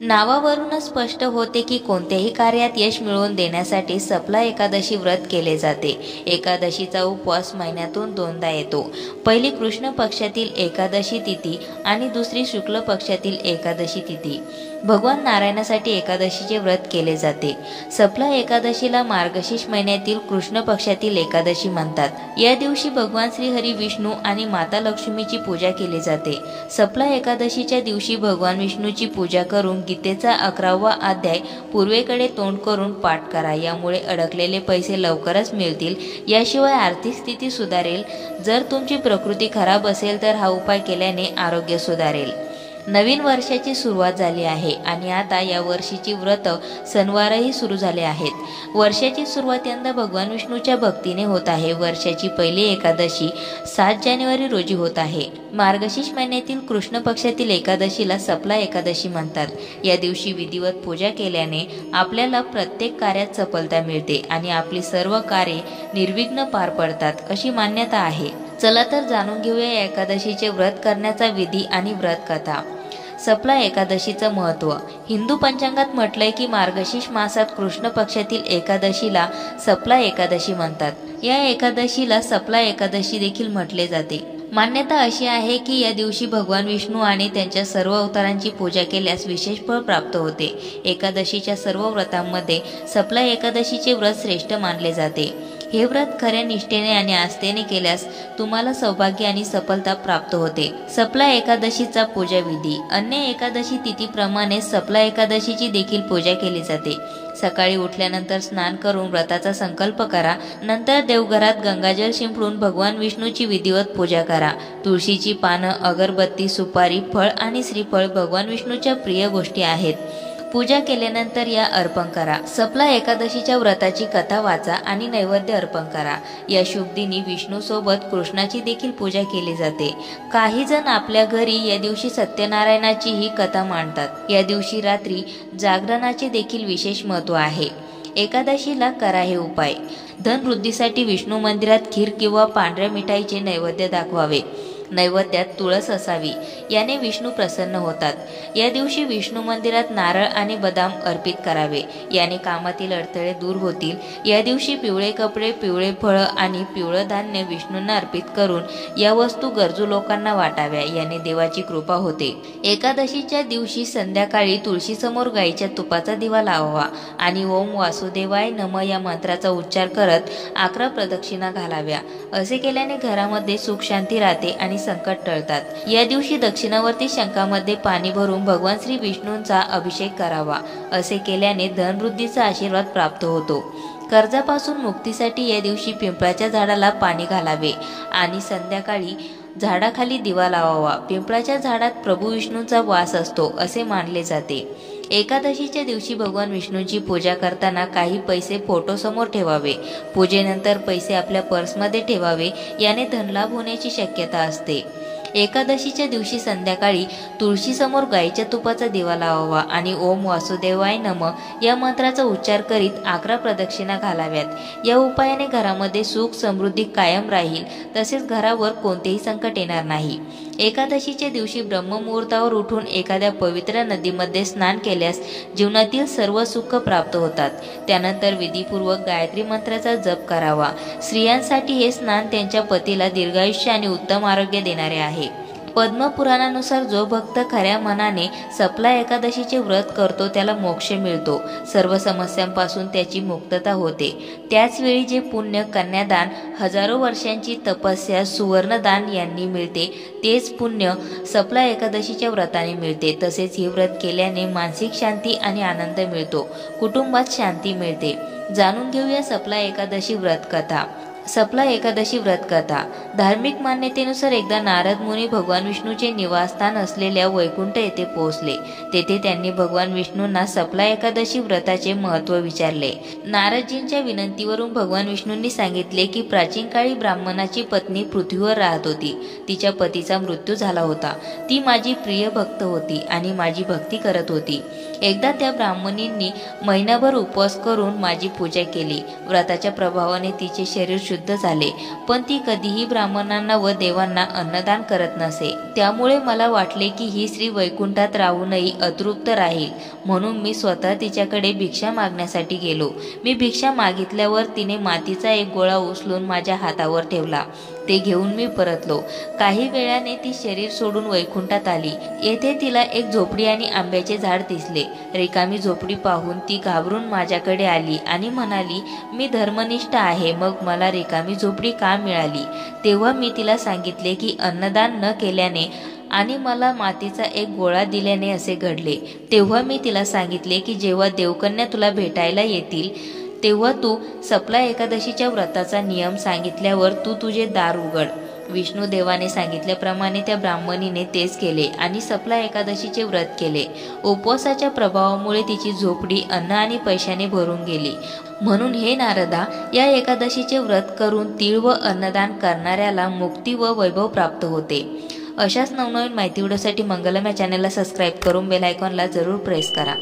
नावावरूनच स्पष्ट होते की कोणत्याही कार्यात यश मिळवून देण्यासाठी सप्ला एकादशी व्रत केले जाते। एकादशीचा उपवास महिन्यातून दोनदा येतो। पहिली कृष्ण पक्षातील एकादशी तिथी आणि दुसरी शुक्ल पक्षातील एकादशी तिथी। भगवान नारायणासाठी एकादशीचे व्रत केले जाते। सप्ला एकादशीला मार्गशीर्ष महिन्यातील कृष्ण पक्षातील एकादशी म्हणतात। या दिवशी भगवान श्री हरी विष्णू आणि माता लक्ष्मीची पूजा केली जाते। सप्ला एकादशीच्या दिवशी भगवान विष्णूची पूजा करून गीतेचा 11वा अध्याय पूर्वेकडे तोंड करून पाठ करा। यामुळे अडकलेले पैसे लवकरच मिळतील। याशिवाय आर्थिक स्थिती सुधारेल। जर तुमची प्रकृती खराब असेल तर हा उपाय केल्याने आरोग्य सुधारेल। नवीन वर्षाची सुरुवात झाली आहे आणि आता या वर्षीची व्रत सणवारही सुरू झाले आहेत। वर्षाची सुरुवात यंदा भगवान विष्णूच्या भक्तीने होत आहे। वर्षाची पहिली एकादशी 7 जानेवारी रोजी होत आहे। मार्गशीर्ष महिन्यातील कृष्ण पक्षातील एकादशीला सप्ला एकादशी म्हणतात। या दिवशी विधिवत पूजा केल्याने आपल्याला प्रत्येक कार्यात सफलता मिळते आणि आपली सर्व कार्ये निर्विघ्न पार पडतात अशी मान्यता आहे। चला तर जाणून घेऊया एकादशीचे व्रत करण्याचा विधी आणि व्रत कथा। सप्ला एकादशीचं महत्त्व। हिंदू पंचांगात म्हटलंय की मार्गशीर्ष मासात कृष्ण पक्षातील एकादशीला सप्ला एकादशी म्हणतात। या एकादशीला सप्ला एकादशी देखील म्हटले जाते। मान्यता अशी आहे की या दिवशी भगवान विष्णू आणि त्यांच्या सर्व अवतारांची पूजा केल्यास विशेष फळ प्राप्त होते। एकादशीच्या सर्व व्रतांमध्ये सप्ला एकादशीचे व्रत श्रेष्ठ मानले जाते। हे व्रत खऱ्या निष्ठेने आणि आस्थेने केल्यास तुम्हाला सौभाग्य आणि सफलता प्राप्त होते। सप्ला एकादशीचा पूजा विधी। अन्य एकादशी तिथीप्रमाणे सप्ला एकादशीची देखील पूजा केली जाते। सकाळी उठल्यानंतर स्नान करून व्रताचा संकल्प करा। नंतर देवघरात गंगाजल शिंपडून भगवान विष्णूची विधिवत पूजा करा। तुळशीची पानं, अगरबत्ती, सुपारी, फळ आणि श्रीफळ भगवान विष्णूच्या प्रिय गोष्टी आहेत। पूजा केल्यानंतर या अर्पण करा। सप्ला एकादशीच्या व्रताची कथा वाचा आणि नैवेद्य अर्पण करा। या शुभ दिनी विष्णू सोबत कृष्णाची देखील पूजा केली जाते। काही जण आपल्या घरी या दिवशी सत्यनारायणाची ही कथा मांडतात। या दिवशी रात्री जागरणाचे देखील विशेष महत्त्व आहे। एकादशीला करा हे उपाय। धनवृद्धीसाठी विष्णू मंदिरात खीर किंवा पांढऱ्या मिठाईचे नैवेद्य दाखवावे। नैवेद्यात तुळस असावी, याने विष्णू प्रसन्न होतात। या दिवशी विष्णू मंदिरात नारळ आणि बदाम अर्पित करावे, याने कामातील अडथळे दूर होतील। या दिवशी पिवळे कपडे, पिवळे फळं आणि पिवळं धान्य विष्णूंना अर्पित करून या वस्तू गरजू लोकांना वाटाव्या, याने देवाची कृपा होते। एकादशीच्या दिवशी संध्याकाळी तुळशीसमोर गाईच्या तुपाचा दिवा लावावा आणि ओम वासुदेवाय नमः या मंत्राचा उच्चार करत 11 प्रदक्षिणा घालाव्या। असे केल्याने घरामध्ये सुख शांती राहते आणि संकट टळतात। या दिवशी दक्षिणावर्ती शंखामध्ये पाणी भरून भगवान श्री विष्णूंचा अभिषेक करावा। असे केल्याने धनवृद्धीचा आशीर्वाद प्राप्त होतो। कर्जापासून मुक्तीसाठी या दिवशी पिंपळाच्या झाडाला पाणी घालावे आणि संध्याकाळी झाडाखाली दिवा लावावा। पिंपळाच्या झाडात प्रभू विष्णूंचा वास असतो असे मानले जाते। एकादशीच्या दिवशी भगवान विष्णूंची पूजा करताना काही पैसे फोटोसमोर ठेवावे। पूजेनंतर पैसे आपल्या पर्समध्ये ठेवावे, याने धनलाभ होण्याची शक्यता असते। एकादशीच्या दिवशी संध्याकाळी तुळशीसमोर गाईच्या तुपाचा दिवा लावावा आणि ओम वासुदेवाय नमः या मंत्राचा उच्चार करीत 11 प्रदक्षिणा घालाव्यात। या उपायाने घरामध्ये सुख समृद्धी कायम राहील, तसेच घरावर कोणतेही संकट येणार नाही। एकादशीच्या दिवशी ब्रह्ममुहूर्तावर उठून एखाद्या पवित्र नदीमध्ये स्नान केल्यास जीवनातील सर्व सुख प्राप्त होतात। त्यानंतर विधीपूर्वक गायत्री मंत्राचा जप करावा। स्त्रियांसाठी हे स्नान त्यांच्या पतीला दीर्घायुष्य आणि उत्तम आरोग्य देणारे आहे। पद्मपुराणानुसार जो भक्त खऱ्या मनाने सप्ला एकादशीचे व्रत करतो त्याला मोक्ष मिळतो। सर्व समस्यांपासून त्याची मुक्तता होते। त्याचवेळी जे पुण्य कन्यादान, हजारो वर्षांची तपस्या, सुवर्णदान यांनी मिळते, तेच पुण्य सप्ला एकादशीच्या व्रताने मिळते। तसेच हे व्रत केल्याने मानसिक शांती आणि आनंद मिळतो, कुटुंबात शांती मिळते। जाणून घेऊया सप्ला एकादशी व्रत कथा। सप्ला एकादशी व्रत कथा। धार्मिक मान्यतेनुसार एकदा नारद मुनी भगवान विष्णूचे निवासस्थान असलेल्या वैकुंठ येथे पोहोचले। तेथे त्यांनी भगवान विष्णूंना सप्ला एकादशी व्रताचे महत्त्व विचारले। नारदजींच्या विनंतीवरून भगवान विष्णूंनी सांगितले की प्राचीन काळी ब्राह्मणाची पत्नी पृथ्वीवर राहत होती। तिच्या पतीचा मृत्यू झाला होता। ती माझी प्रिय भक्त होती आणि माझी भक्ती करत होती। एकदा त्या ब्राह्मणींनी महिनाभर उपवास करून माझी पूजा केली। व्रताच्या प्रभावाने तिचे शरीर शुद्ध झाले, पण ती कधीही ब्राह्मणांना व देवांना अन्नदान करत नसे. त्यामुळे मला वाटले की ही स्त्री वैकुंठात राहूनही अतृप्त राहील, म्हणून मी स्वतः तिच्याकडे भिक्षा मागण्यासाठी गेलो. मी भिक्षा मागितल्यावर तिने मातीचा एक गोळा उचलून माझ्या हातावर ठेवला. ते घेऊन मी परतलो. काही वेळाने ती शरीर सोडून वैकुंठात आली. येथे तिला एक झोपडी आणि आंब्याचे झाड दिसले. रिकामी झोपडी पाहून ती घाबरून माझ्याकडे आली आणि म्हणाली, मी धर्मनिष्ठ आहे, मग मला रिकामी झोपडी का मिळाली? तेव्हा मी तिला सांगितले की अन्नदान न केल्याने आणि मला मातीचा एक गोळा दिल्याने असे घडले. तेव्हा मी तिला सांगितले की जेव्हा देवकन्या तुला भेटायला येतील तेव्हा तू सप्ला एकादशीच्या व्रताचा नियम सांगितल्यावर तू तुझे दार उघड. विष्णुदेवाने सांगितल्याप्रमाणे त्या ब्राह्मणीने तेच केले आणि सप्ला एकादशीचे व्रत केले. उपवासाच्या प्रभावामुळे तिची झोपडी अन्न आणि पैशाने भरून गेली. म्हणून हे नारदा, या एकादशीचे व्रत करून तीळ व अन्नदान करणाऱ्याला मुक्ती व वैभव प्राप्त होते. अशाच नवनवीन माहिती व्हिडिओसाठी मंगलम या चॅनलला सबस्क्राईब करून बेल आयकॉनला जरूर प्रेस करा.